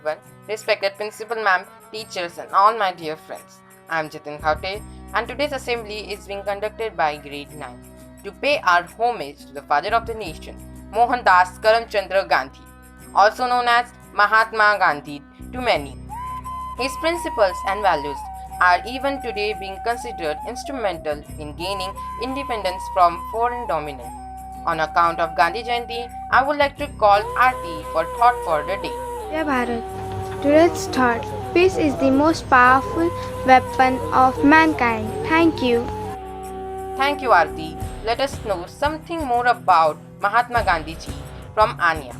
everyone, respected principal ma'am, teachers and all my dear friends. I am Jitin Khaute and today's assembly is being conducted by grade 9 to pay our homage to the father of the nation, Mohandas Karamchandra Gandhi, also known as Mahatma Gandhi to many. His principles and values are even today being considered instrumental in gaining independence from foreign dominance. On account of Gandhi Jayanti, I would like to call Aarti for thought for the day. Jai Bharat. Today's thought: peace is the most powerful weapon of mankind. Thank you. Thank you, Aarti. Let us know something more about Mahatma Gandhi ji from Anya.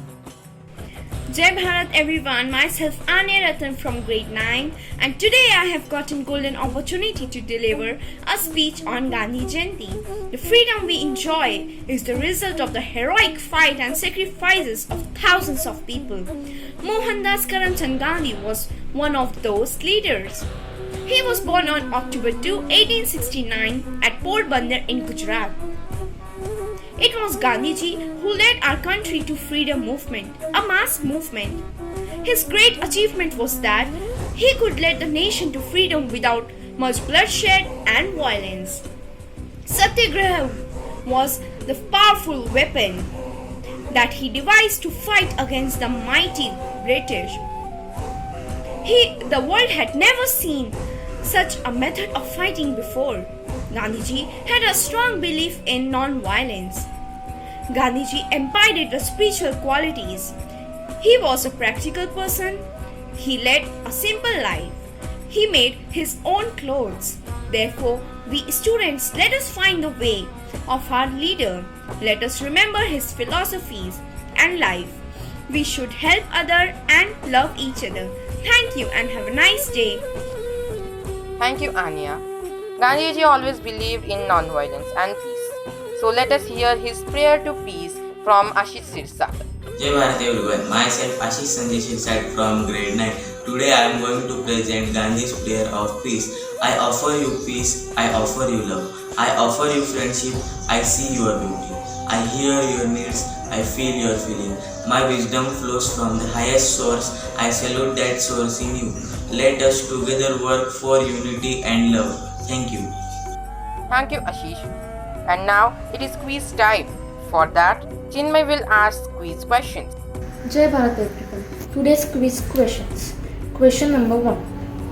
Jai Bharat everyone, myself Anya Ratan from grade 9 and today I have gotten golden opportunity to deliver a speech on Gandhi Jayanti. The freedom we enjoy is the result of the heroic fight and sacrifices of thousands of people. Mohandas Karamchand Gandhi was one of those leaders. He was born on October 2, 1869 at Porbandar in Gujarat. It was Gandhiji who led our country to freedom movement, a mass movement. His great achievement was that he could lead the nation to freedom without much bloodshed and violence. Satyagraha was the powerful weapon that he devised to fight against the mighty British. The world had never seen such a method of fighting before. Gandhiji had a strong belief in non-violence. Gandhiji embodied the spiritual qualities. He was a practical person. He led a simple life. He made his own clothes. Therefore, we students, let us find the way of our leader. Let us remember his philosophies and life. We should help others and love each other. Thank you and have a nice day. Thank you, Anya. Gandhiji always believed in non-violence and peace. So let us hear his prayer to peace from Ashish Sirsat. Jai Bharat everyone, myself Ashish Sanjay Sirsat from grade 9. Today I am going to present Gandhi's prayer of peace. I offer you peace, I offer you love. I offer you friendship, I see your beauty. I hear your needs, I feel your feeling. My wisdom flows from the highest source, I salute that source in you. Let us together work for unity and love. Thank you. Thank you, Ashish. And now it is quiz time. For that, Chinmay will ask quiz questions. Jai Bharat everyone. Today's quiz questions. Question number 1.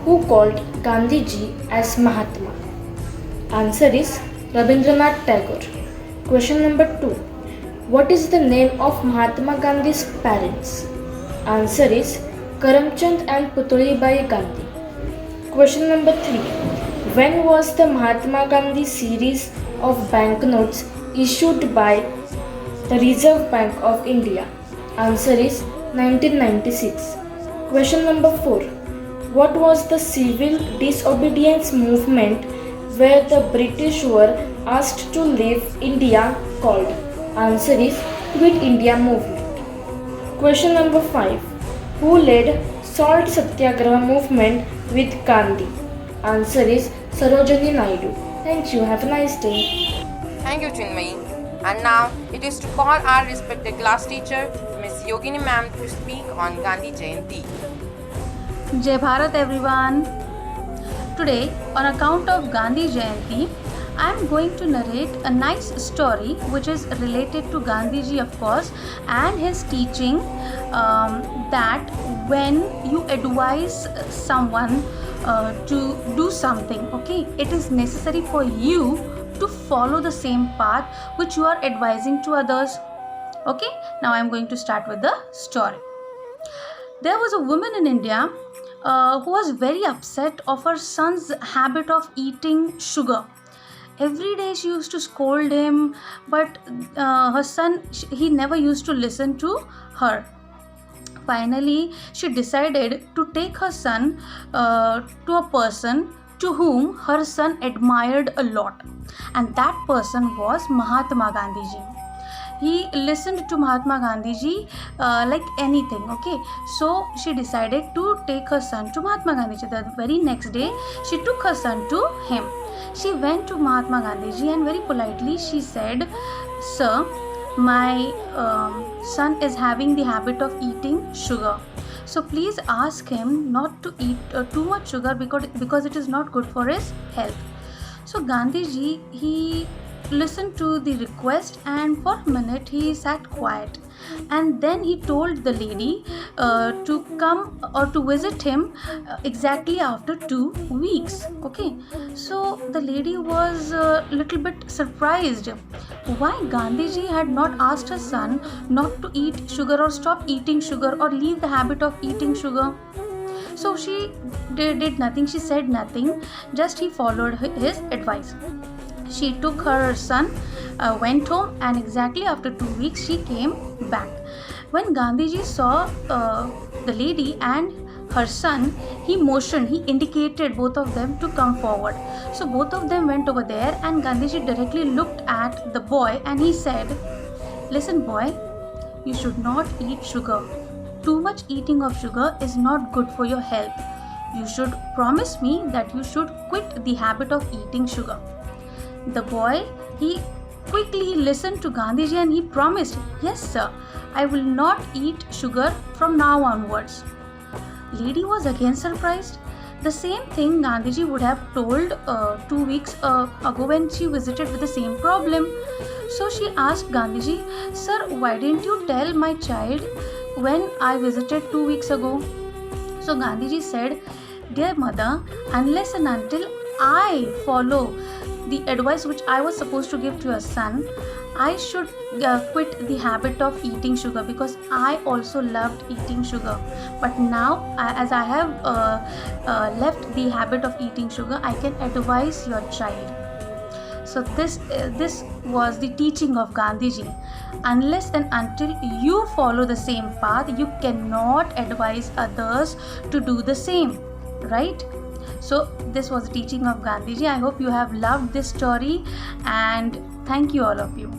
Who called Gandhiji as Mahatma? Answer is Rabindranath Tagore. Question number 2. What is the name of Mahatma Gandhi's parents? Answer is Karamchand and Putulibai Gandhi. Question number 3. When was the Mahatma Gandhi series of banknotes issued by the Reserve Bank of India? Answer is 1996. Question number 4. What was the civil disobedience movement where the British were asked to leave India called? Answer is Quit India Movement. Question number 5. Who led Salt Satyagraha movement with Gandhi? Answer is Sarojini Naidu. Thank you. Have a nice day. Thank you, Chinmay. And now it is to call our respected class teacher, Miss Yogini ma'am, to speak on Gandhi Jayanti. Jai Bharat everyone. Today, on account of Gandhi Jayanti, I am going to narrate a nice story which is related to Gandhiji, of course, and his teaching that when you advise someone to do something, okay, it is necessary for you to follow the same path which you are advising to others. Okay, now I am going to start with the story. There was a woman in India who was very upset of her son's habit of eating sugar. Every day she used to scold him, but her son, he never used to listen to her. Finally, she decided to take her son to a person to whom her son admired a lot, and that person was Mahatma Gandhiji. He listened to Mahatma Gandhiji like anything, okay. So she decided to take her son to Mahatma Gandhiji. The very next day, she took her son to him. She went to Mahatma Gandhiji and very politely she said, "Sir, my son is having the habit of eating sugar. So please ask him not to eat too much sugar because it is not good for his health. So Gandhiji, he listened to the request, and for a minute he sat quiet, and then he told the lady to come or to visit him exactly after 2 weeks. Okay, so the lady was a little bit surprised why Gandhiji had not asked her son not to eat sugar or stop eating sugar or leave the habit of eating sugar. So she did nothing, she said nothing, just he followed his advice. She took her son, went home, and exactly after 2 weeks she came back. When Gandhiji saw the lady and her son, he motioned, he indicated both of them to come forward. So both of them went over there, and Gandhiji directly looked at the boy and he said, "Listen, boy, you should not eat sugar. Too much eating of sugar is not good for your health. You should promise me that you should quit the habit of eating sugar." The boy, he quickly listened to Gandhiji and he promised, "Yes sir, I will not eat sugar from now onwards." Lady was again surprised. The same thing Gandhiji would have told 2 weeks ago when she visited with the same problem. So she asked Gandhiji, "Sir, why didn't you tell my child when I visited 2 weeks ago?" So Gandhiji said, "Dear mother, unless and until I follow the advice which I was supposed to give to your son, I should quit the habit of eating sugar because I also loved eating sugar. But now, as I have left the habit of eating sugar, I can advise your child." So this was the teaching of Gandhiji. Unless and until you follow the same path, you cannot advise others to do the same, right? So this was the teaching of Gandhiji. I hope you have loved this story, and thank you all of you.